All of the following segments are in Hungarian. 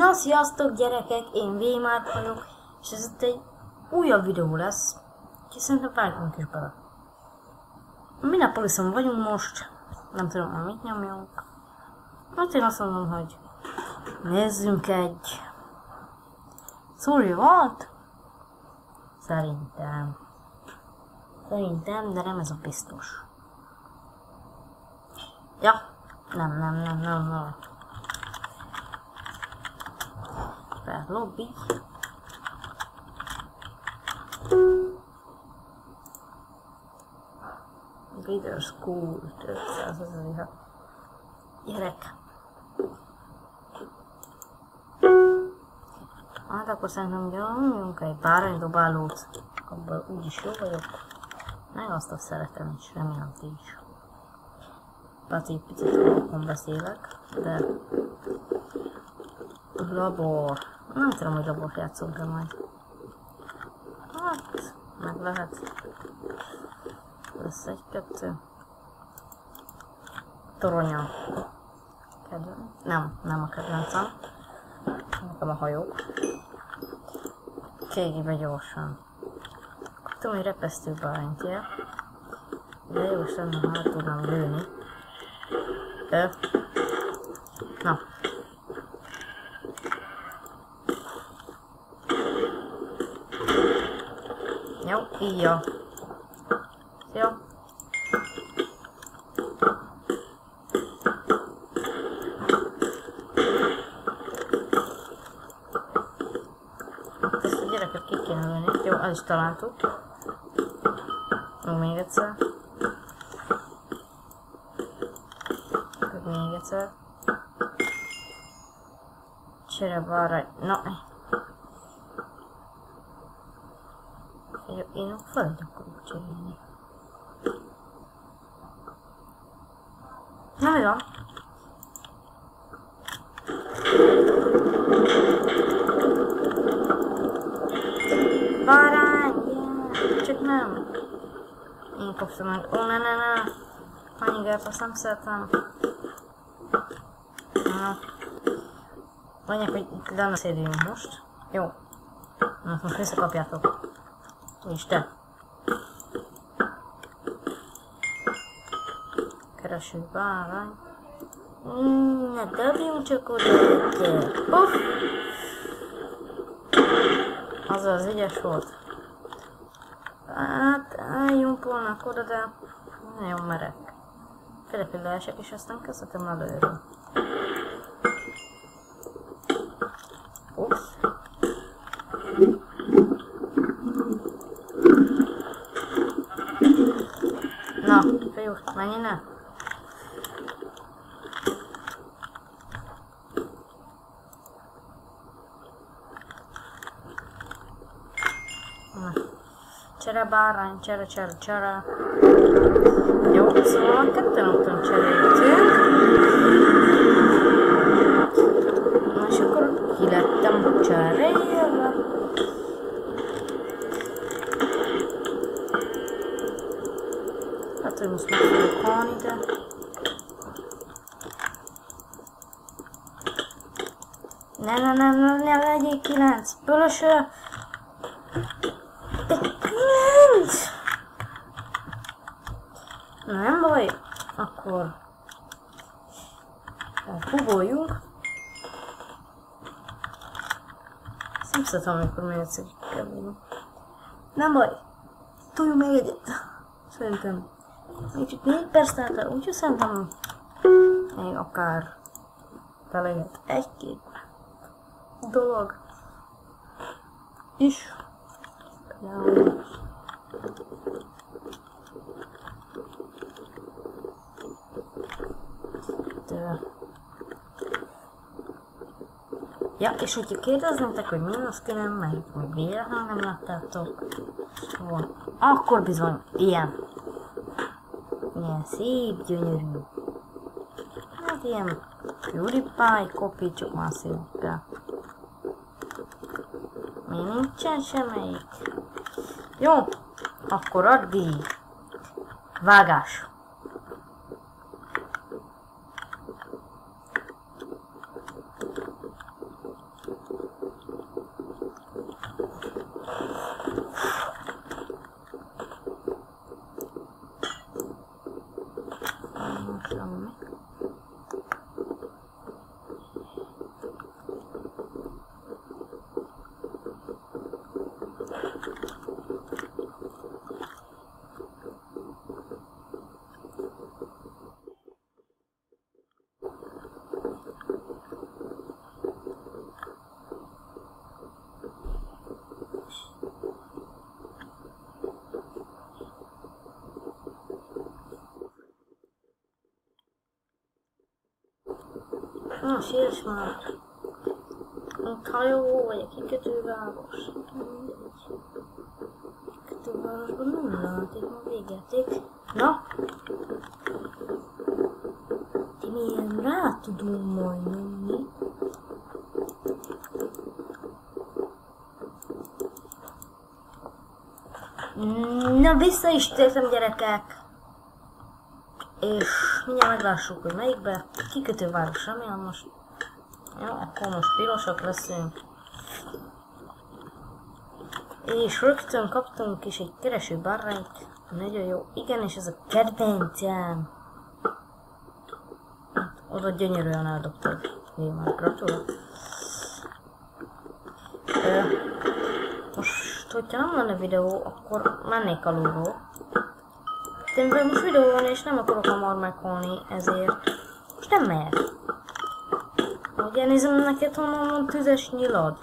Na, sziasztok gyerekek, én Vémárk vagyok, és ez itt egy újabb videó lesz, úgyhogy szerintem vágjunk is bele. Minneapolison vagyunk most, nem tudom, hogy mit nyomjunk. Hát én azt mondom, hogy nézzünk egy survival-t. Szerintem, de nem ez a biztos. Ja, nem. Fel lobby. Glitter School 500 000. Gyerek. Hát akkor szerintem nyomjunk egy báránydobálót. Abban úgyis jó vagyok. Meg azt szeretem is, remélem ti is. Bár egy picit hangokon beszélek, de labor. Nem tudom, hogy labort játszunk-e majd. Hát, meg lehet. Lesz egy-kettő. Toronya. Nem a kedvencem. Nekem a hajók. Kégibe gyorsan. Kaptam egy repesztő bárányt, ja? De jó lenne, ha el tudnám lőni. Na. Jó, így jó. Jó. Ezt a gyereket ki kéne lőni. Jó, el is találtuk. Még egyszer. Még egyszer. Cserebárány. Na. Én föld akarok cserélni. Na mi van? Bárány! Yeah. Csak nem. Én kaptam meg. Ó, ne. Hanyigát, azt nem szeretem. Na. Mondják, hogy itt lenne szédüljünk most. Jó. Na, most visszakapjátok. És te. Keresünk bárány. Ne dobjunk csak oda egyet. Puff! Az ügyes volt. Hát, eljumpolnak oda, de nagyon merek. Félre leesek, és aztán kezdhetem előről. Uff. Na, fiú, menj innen! Na. Csere bárány, csere. Jó, szóval ketten otthon cseréltünk. Na, és akkor ki lettem cserélve. Hát, hogy most meg fogok halni, de... Ne legyél 9! Bölöső! De 9! Nem baj, akkor... Elpugoljunk. Ezt nem szeretem, amikor még egyszer kell. Nem baj, tuljunk még egyet. Szerintem. Még csak 4 perc telt el, úgyhogy szerintem még akár belejöhet 1-2 dolog is. Például ja, és hogyha kérdeznétek, hogy mi az külön, mert még véletlenül nem láttátok, szóval akkor bizony ilyen szép, gyönyörű. Hát ilyen PewDiePie copy, csak már szépen. Még nincsen semmelyik. Jó, akkor addig vágás. Na, sírts már. Itt hajó vagy a kikötőváros. Kikötővárosban nem látik, ma végelték. Na? Ti milyen rá tudunk majd menni? Na, vissza is tértem, gyerekek! És mindjárt meglássuk, hogy melyikbe. Kikötőváros, remélem most. Jó, akkor most pirosak leszünk. És rögtön kaptunk is egy kereső bárrányt. Nagyon jó. Igen, és ez a kedvencem. Hát, oda gyönyörűen eldobtad. Nyilván, gratulálok. Most, hogyha nem lenne videó, akkor mennék alulról. De mivel most videó van és nem akarok hamar meghalni, ezért most nem megyek. Hogy elnézem neked, honnan van tüzes nyilad.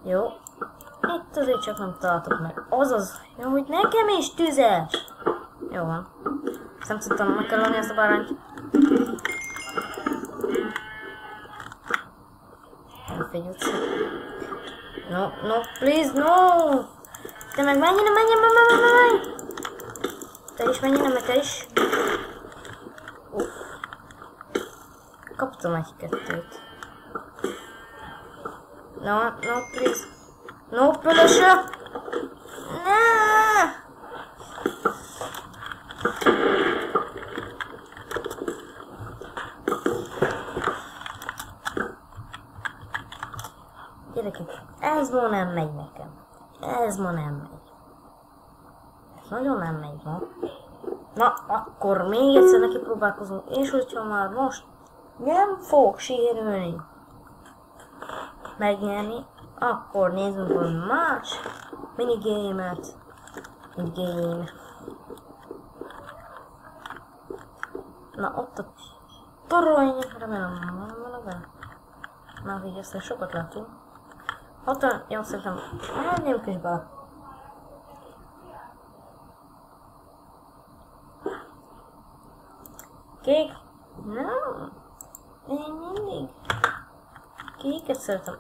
Jó. Itt azért csak nem találtok meg. Azaz, jó, hogy nekem is tüzes. Jó van. Nem tudtam, meg kell lenni ezt a bárányt. Elfigyelsz. No, no, please, no! Te meg menj! Te is menj, meg te is. Uff. Kaptam egy-kettőt. No, no, please. No, pölösö! Ne! Gyerekek, ez ma nem megy nekem. Ez ma nem megy. Ez nagyon nem megy ma. Na, akkor még egyszer neki próbálkozunk, és hogyha már most nem fog sikerülni megnyerni, akkor nézzünk valami más minigame-et. Minigame. Na, ott a torony, remélem van benne. Már így aztán sokat látunk. Ott jó, szerintem menjünk is be. Kék? Nem. Én mindig kéket szeretem.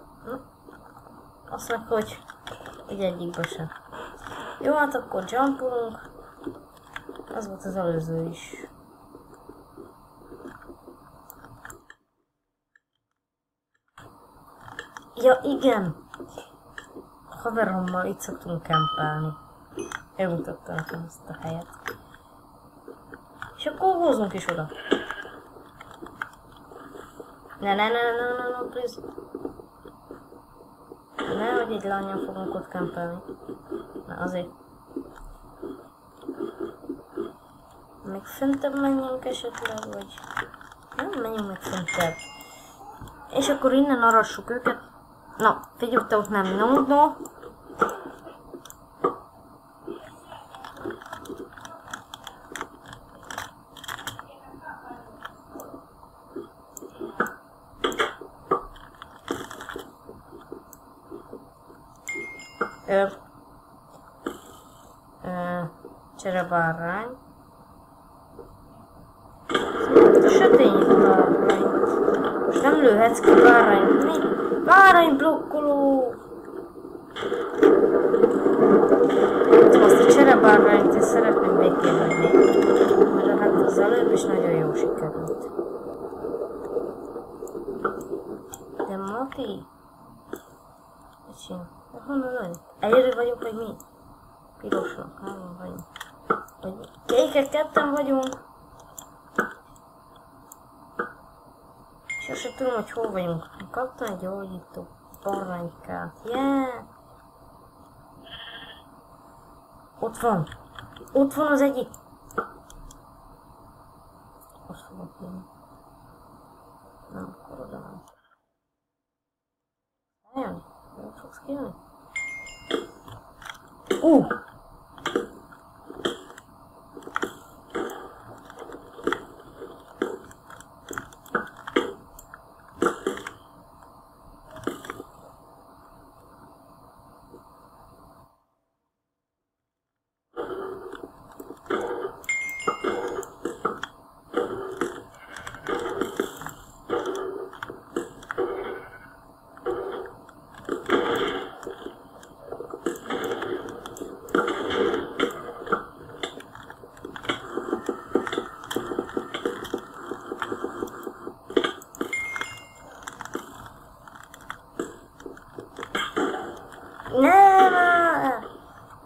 Azt meg, hogy egyikbe sem. Jó, hát akkor jumpolunk. Az volt az előző is. Ja, igen. Haverommal itt szoktunk kempelni. Ő mutatta nekem ezt a helyet. És akkor hozunk is oda. Ne, please. Nehogy egy lánnyal fogunk ott kempelni. Na, azért. Még föntebb menjünk esetleg, vagy... Nem, menjünk meg föntebb. És akkor innen arassuk őket. Na, figyelj, ott nem, no. Cserebárrány. Sötény bárrány. Most nem lőhetsz ki bárrány. Mi? Bárrány blokkoló! Azt a cserebárrányt és szeretném békén hagyni. Mert hát az előbb is nagyon jó sikerült. De Mati? Mit csinál? Honnan vagy? Egyedül vagyok, vagy mi? Pirosnak, hányan vagyunk? Vagy kékek, ketten vagyunk. És azt sem tudom, hogy hol vagyunk. Kaptam egy gyógyító baránykát. Yeah! Ott van! Ott van az egyik! Azt fogok jönni. Nem, akkor oda van. Eljönni? Nem fogsz kijönni?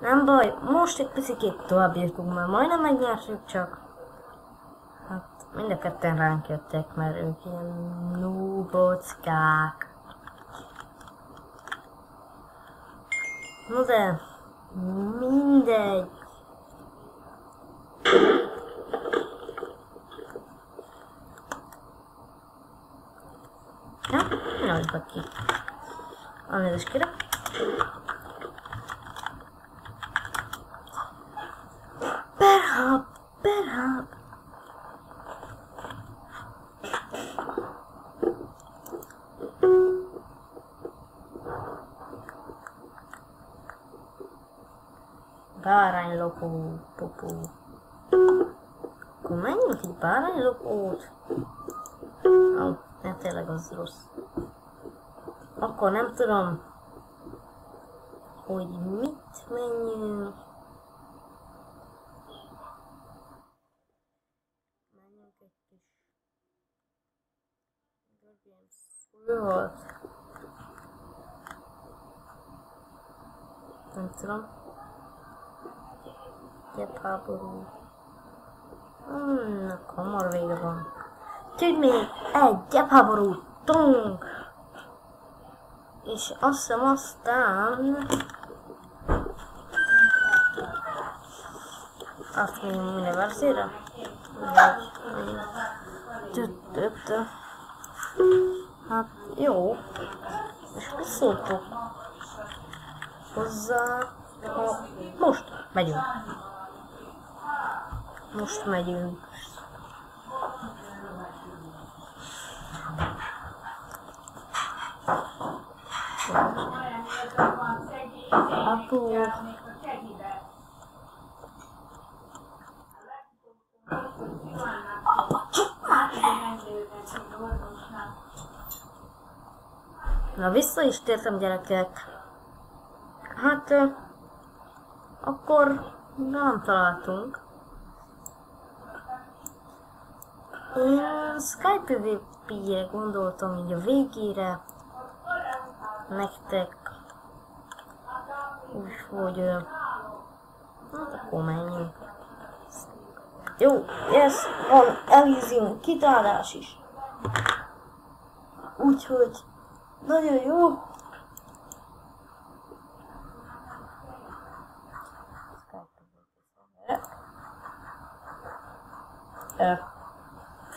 Nem baj, most egy picit tovább írtunk, már majdnem megnyertük, csak hát mind a ketten ránk jöttek, mert ők ilyen noobockák. No de mindegy. Ja, nagy ki. Elnézést kérek. Perhap. Báránylopó, popó. Akkor menjünk egy báránylopót. Ó, hát tényleg az rossz. Akkor nem tudom, hogy mit menjünk. Menjünk egy kis... Hol volt? Nem tudom. Gyepháború. Hamar vége van. Úgyhogy még egy gyepháború tunk! És azt hiszem aztán... Azt még minden verzióra? Hát jó. És mit szóltok hozzá? Most megyünk. Most megyünk. Apu. Na vissza is tértem, gyerekek. Hát akkor nem találtunk. Én Skype PvP-re gondoltam így a végére. Nektek. Úgyhogy hát akkor menjünk. Jó, ez van Elysium kitárás is. Úgyhogy nagyon jó.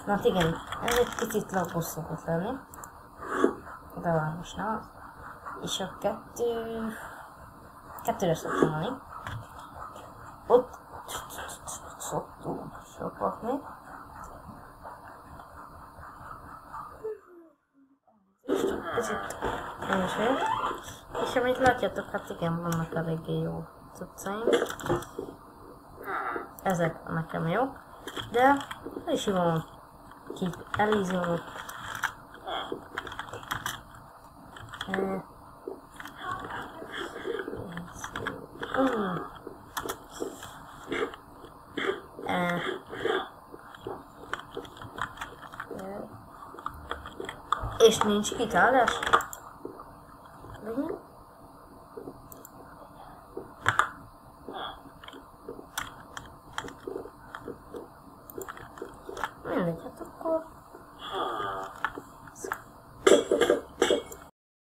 Hát igen, ez egy picit lapos szokott lenni. De van most nem az. És a kettőre szoktam lenni. Ott szoktunk szokatni. Picit nem is vagyok. És amit látjátok, hát igen, vannak eléggé jó cuccaim. Ezek nekem jók. De el is hívom Keep Elysiumot. És nincs kitárás?